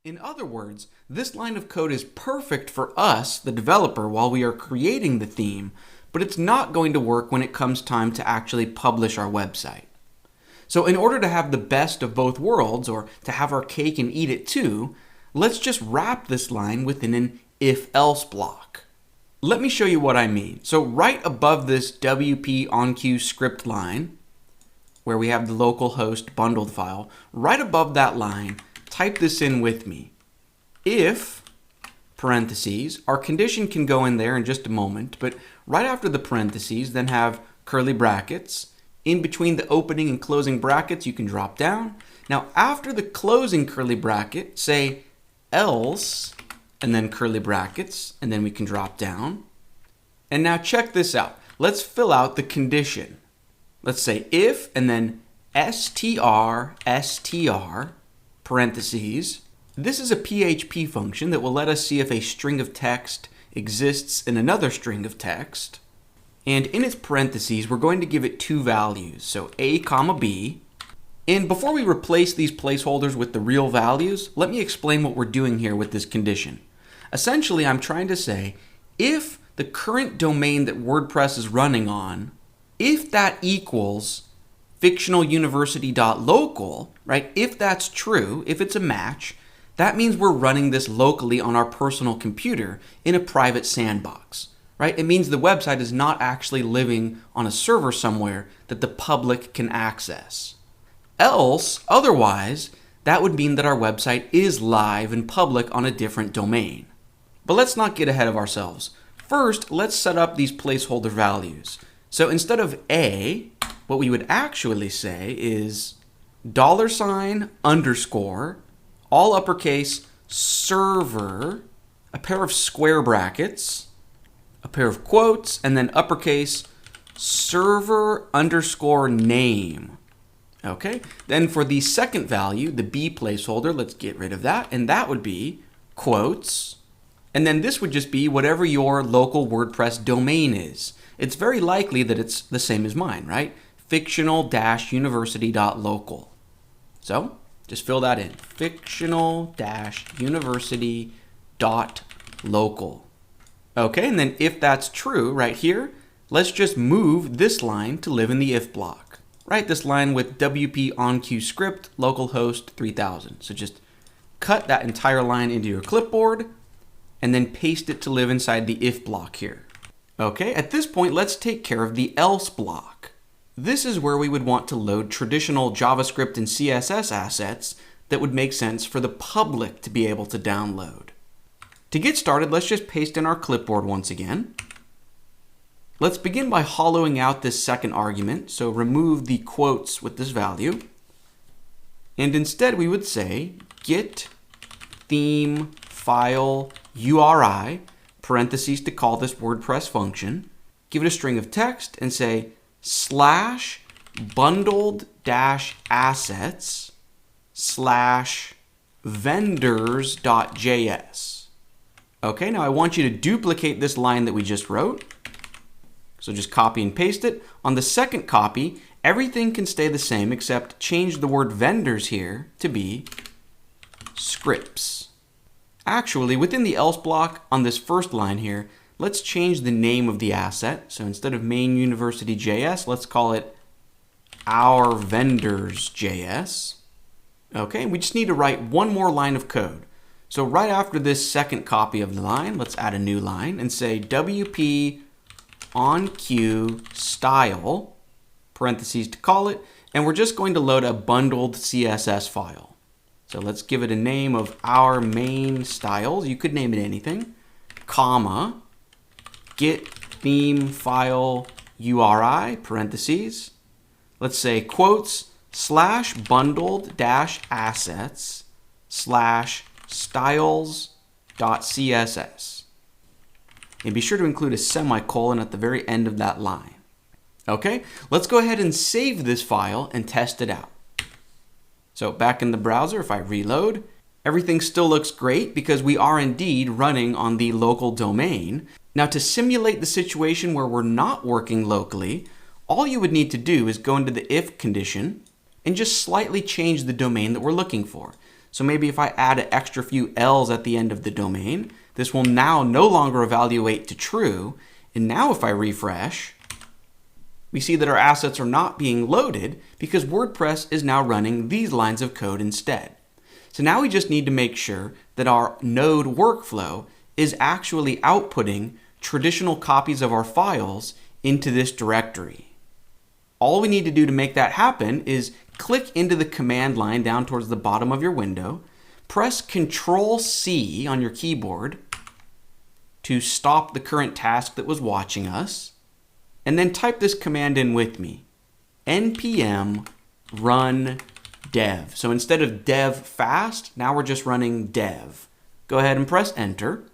In other words, this line of code is perfect for us, the developer, while we are creating the theme, but it's not going to work when it comes time to actually publish our website. So in order to have the best of both worlds, or to have our cake and eat it too, let's just wrap this line within an if-else block. Let me show you what I mean. So right above this WP onQ script line, where we have the localhost bundled file, right above that line, type this in with me. If, parentheses, our condition can go in there in just a moment, but right after the parentheses, then have curly brackets. In between the opening and closing brackets, you can drop down. Now, after the closing curly bracket, say else, and then curly brackets, and then we can drop down. And now check this out. Let's fill out the condition. Let's say if, and then str, parentheses. This is a PHP function that will let us see if a string of text exists in another string of text. And in its parentheses, we're going to give it two values, so a comma b. And before we replace these placeholders with the real values, let me explain what we're doing here with this condition. Essentially, I'm trying to say, if the current domain that WordPress is running on, if that equals fictionaluniversity.local, right? If that's true, if it's a match, that means we're running this locally on our personal computer in a private sandbox, right? It means the website is not actually living on a server somewhere that the public can access. Else, otherwise, that would mean that our website is live and public on a different domain. But let's not get ahead of ourselves. First, let's set up these placeholder values. So instead of a, what we would actually say is $_, all uppercase, server, a pair of square brackets, a pair of quotes, and then uppercase, server _name. Okay, then for the second value, the B placeholder, let's get rid of that, and that would be quotes. And then this would just be whatever your local WordPress domain is. It's very likely that it's the same as mine, right? fictional-university.local. So just fill that in, fictional-university.local. Okay, and then if that's true right here, let's just move this line to live in the if block, right? This line with WP onQ script localhost 3000. So just cut that entire line into your clipboard and then paste it to live inside the if block here. Okay, at this point, let's take care of the else block. This is where we would want to load traditional JavaScript and CSS assets that would make sense for the public to be able to download. To get started, let's just paste in our clipboard once again. Let's begin by hollowing out this second argument, so remove the quotes with this value. And instead we would say get theme file URI, parentheses to call this WordPress function, give it a string of text and say /bundled-assets/vendors.js. Okay, now I want you to duplicate this line that we just wrote. So just copy and paste it. On the second copy, everything can stay the same except change the word vendors here to be scripts. Actually, within the else block on this first line here, let's change the name of the asset. So instead of main university.js, let's call it our vendors.js. Okay, we just need to write one more line of code. So right after this second copy of the line, let's add a new line and say WP onQ style, parentheses to call it, and we're just going to load a bundled CSS file. So let's give it a name of our main styles. You could name it anything, comma, get theme file URI, parentheses. Let's say quotes /bundled-assets/styles.css. And be sure to include a semicolon at the very end of that line. Okay, let's go ahead and save this file and test it out. So back in the browser, if I reload, everything still looks great because we are indeed running on the local domain. Now to simulate the situation where we're not working locally, all you would need to do is go into the if condition and just slightly change the domain that we're looking for. So maybe if I add an extra few L's at the end of the domain, this will now no longer evaluate to true. And now if I refresh, we see that our assets are not being loaded because WordPress is now running these lines of code instead. So now we just need to make sure that our node workflow is actually outputting traditional copies of our files into this directory. All we need to do to make that happen is click into the command line down towards the bottom of your window, press Control-C on your keyboard to stop the current task that was watching us, and then type this command in with me, npm run dev. So instead of dev fast, now we're just running dev. Go ahead and press enter.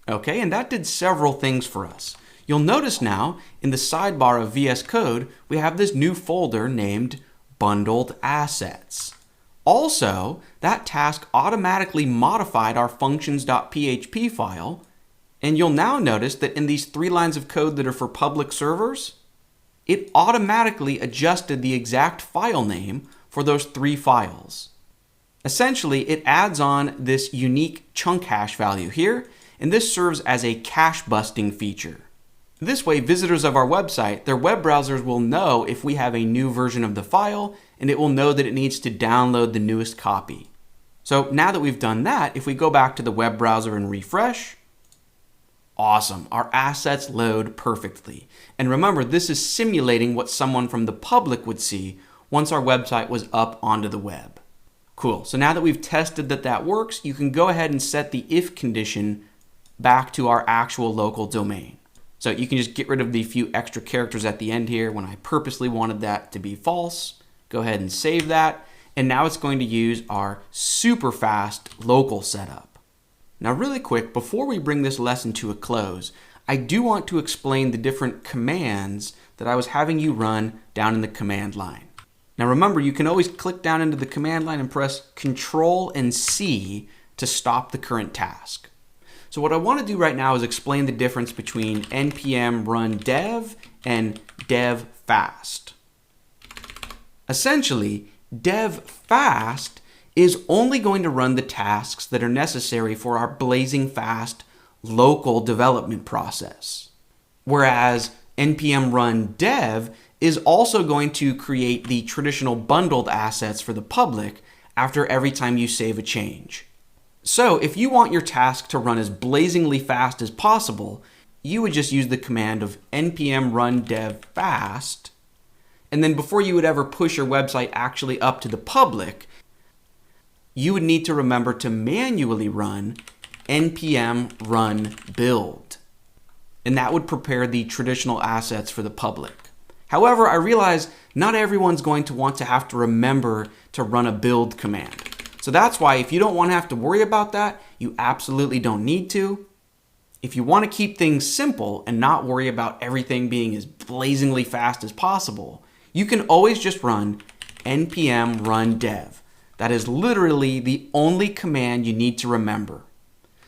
Okay, and that did several things for us. You'll notice now in the sidebar of VS Code, we have this new folder named bundled assets. Also, that task automatically modified our functions.php file, and you'll now notice that in these 3 lines of code that are for public servers, it automatically adjusted the exact file name for those 3 files. Essentially, it adds on this unique chunk hash value here, and this serves as a cache busting feature. This way, visitors of our website, their web browsers will know if we have a new version of the file, and it will know that it needs to download the newest copy. So now that we've done that, if we go back to the web browser and refresh, awesome, our assets load perfectly. And remember, this is simulating what someone from the public would see once our website was up onto the web. Cool, so now that we've tested that that works, you can go ahead and set the if condition back to our actual local domain. So you can just get rid of the few extra characters at the end here when I purposely wanted that to be false. Go ahead and save that. And now it's going to use our super fast local setup. Now really quick, before we bring this lesson to a close, I do want to explain the different commands that I was having you run down in the command line. Now remember, you can always click down into the command line and press Control and C to stop the current task. So what I want to do right now is explain the difference between npm run dev and dev fast. Essentially, dev fast is only going to run the tasks that are necessary for our blazing fast local development process. Whereas npm run dev is also going to create the traditional bundled assets for the public after every time you save a change. So if you want your task to run as blazingly fast as possible, you would just use the command of npm run dev fast, and then before you would ever push your website actually up to the public, you would need to remember to manually run npm run build, and that would prepare the traditional assets for the public. However, I realize not everyone's going to want to have to remember to run a build command. So that's why if you don't want to have to worry about that, you absolutely don't need to. If you want to keep things simple and not worry about everything being as blazingly fast as possible, you can always just run npm run dev. That is literally the only command you need to remember.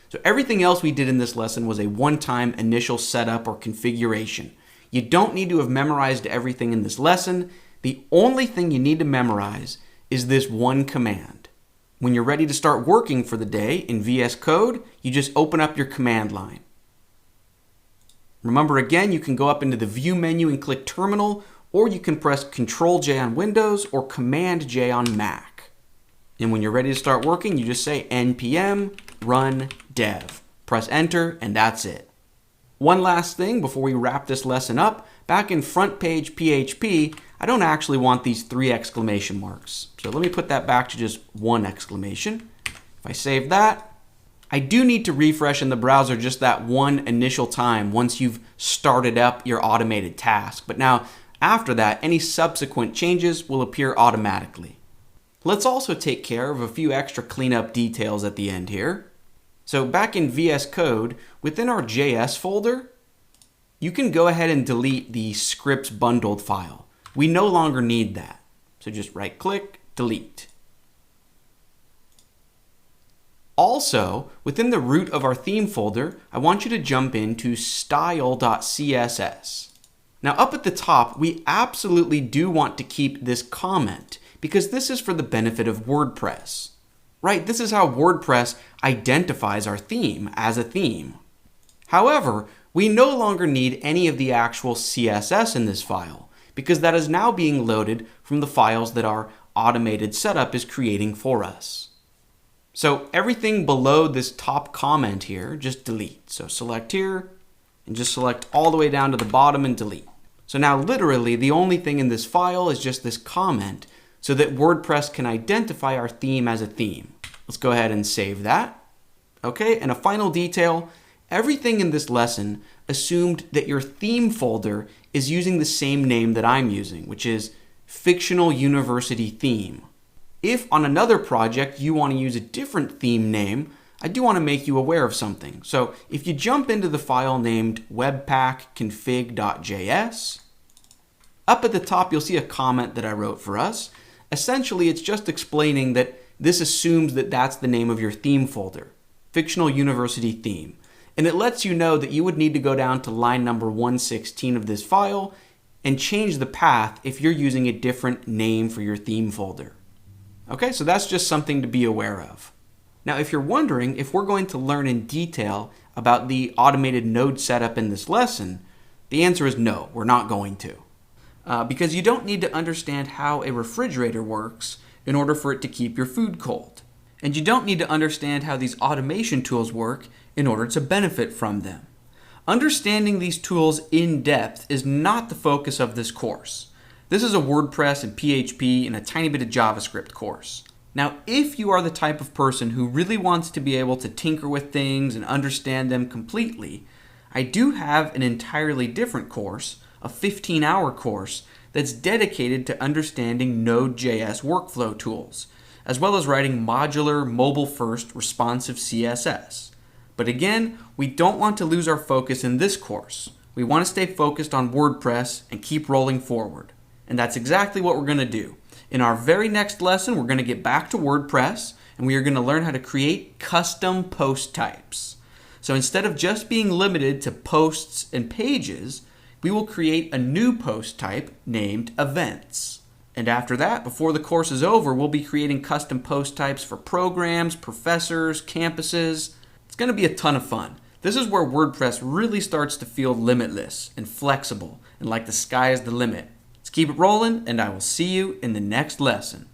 So everything else we did in this lesson was a one-time initial setup or configuration. You don't need to have memorized everything in this lesson. The only thing you need to memorize is this one command. When you're ready to start working for the day in VS Code, you just open up your command line. Remember again, you can go up into the View menu and click Terminal, or you can press Control-J on Windows or Command-J on Mac. And when you're ready to start working, you just say npm run dev. Press Enter, and that's it. One last thing before we wrap this lesson up, back in front page PHP, I don't actually want these 3 exclamation marks. So let me put that back to just 1 exclamation. If I save that, I do need to refresh in the browser just that one initial time once you've started up your automated task. But now, after that, any subsequent changes will appear automatically. Let's also take care of a few extra cleanup details at the end here. So back in VS Code, within our JS folder, you can go ahead and delete the scripts bundled file. We no longer need that. So just right click, delete. Also, within the root of our theme folder, I want you to jump into style.css. Now up at the top, we absolutely do want to keep this comment because this is for the benefit of WordPress. Right? This is how WordPress identifies our theme as a theme. However, we no longer need any of the actual CSS in this file, because that is now being loaded from the files that our automated setup is creating for us. So everything below this top comment here, just delete. So select here, and just select all the way down to the bottom and delete. So now literally the only thing in this file is just this comment, so that WordPress can identify our theme as a theme. Let's go ahead and save that. Okay, and a final detail, everything in this lesson assumed that your theme folder is using the same name that I'm using, which is Fictional University Theme. If on another project you want to use a different theme name, I do want to make you aware of something. So if you jump into the file named webpackconfig.js, up at the top you'll see a comment that I wrote for us. Essentially, it's just explaining that this assumes that that's the name of your theme folder, Fictional University Theme. And it lets you know that you would need to go down to line number 116 of this file and change the path if you're using a different name for your theme folder. Okay, so that's just something to be aware of. Now, if you're wondering if we're going to learn in detail about the automated node setup in this lesson, the answer is no, we're not going to. Because you don't need to understand how a refrigerator works in order for it to keep your food cold. And you don't need to understand how these automation tools work in order to benefit from them. Understanding these tools in depth is not the focus of this course. This is a WordPress and PHP and a tiny bit of JavaScript course. Now, if you are the type of person who really wants to be able to tinker with things and understand them completely, I do have an entirely different course, a 15-hour course, that's dedicated to understanding Node.js workflow tools, as well as writing modular, mobile-first, responsive CSS. But again, we don't want to lose our focus in this course. We want to stay focused on WordPress and keep rolling forward. And that's exactly what we're going to do. In our very next lesson, we're going to get back to WordPress, and we are going to learn how to create custom post types. So instead of just being limited to posts and pages, we will create a new post type named events. And after that, before the course is over, we'll be creating custom post types for programs, professors, campuses. It's going to be a ton of fun. This is where WordPress really starts to feel limitless and flexible and like the sky is the limit. Let's keep it rolling, and I will see you in the next lesson.